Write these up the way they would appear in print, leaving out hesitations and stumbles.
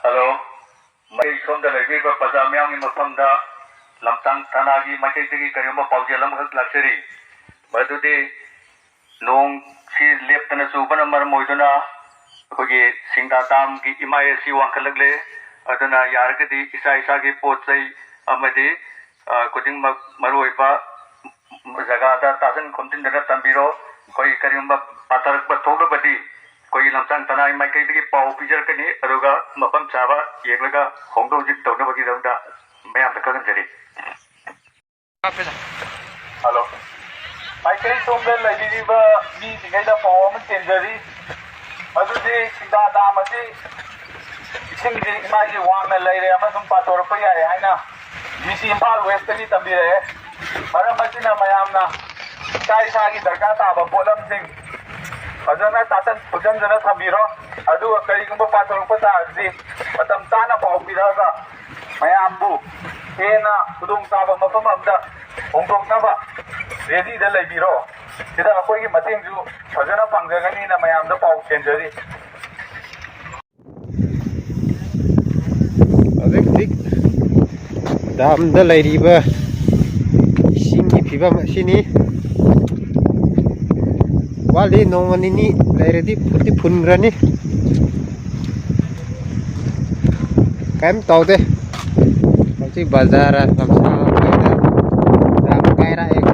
hello मैं सोमदा लेबीबा पजाम्यावनि मफमदा लमतांग थानागी माइकैदगी करियम्बा पाउजेल अमखक लाक्चरी मदुदि नोंग सी लेप्तना चुबना मरम ओइदुना अखोगी सिंगदा तामगी इमायसी वांखलगले अदुना यारगदी इसा इसागी पोचै अमदि खुदिंगमक मरुओइबा जगादा तासन खुमजिनदना तंबिरो कोई करियम्बा पातरकबा थोगबदी कोई लमचांग तनाई माइकैदगी पाउ पिजरकनी अरुगा मफम चाबा येगलगा होंदोजिक तौनबगी दंदा मयाम तकगनजरी हेलो माइकै सोमदा लेबीबा मी दिगैदा पाउ अम चेंजरी मदुदि सिंदा दामदि इसिंगदि इमाजी वांगना लेरे अमसुम पातोरप याय हाइना डीसी इम्फाल वेस्टनी तंबिरे मरम असिना मयामना सागी दरकार ताबा पोलमसिंग फजना तातन फुजनजना थंबिरो अदुगा करिगुंबा पातोरप तारदि मतम ताना पाउ पिरागा मयामबु हेना खुदुंग ताबा मफम अमदा होंदोकनबा रेडी दा लेबिरो सिदा अखोइगी मतेंजु फजना फंगजगनीना मयामदा पाउ चेंजरी हौजिक दामदा लैरिबा इसिंगी फिबम असिनी वाली नोंगनिनी लैरदि फुति फुनग्रानी कैम तौदे हौजिक बाजार लमसा कैदा दाम कायरा एक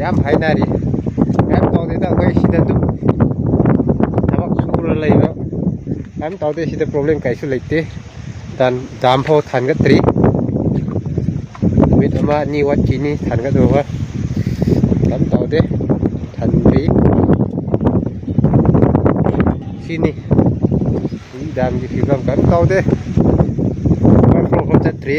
याम हाइनारी कैम तौदेदा अखोइ सिदा दुम थबक सुरा लैबा कैम तौदे सिदा प्रॉब्लम कैसु लैते दाम फो थानगत्रि नुमित अमा नि वाटकिनि थानगदोबा कैम तौदे थानबि सिनि दाम की फिल्म कैम तौदे फ्लो चत्रि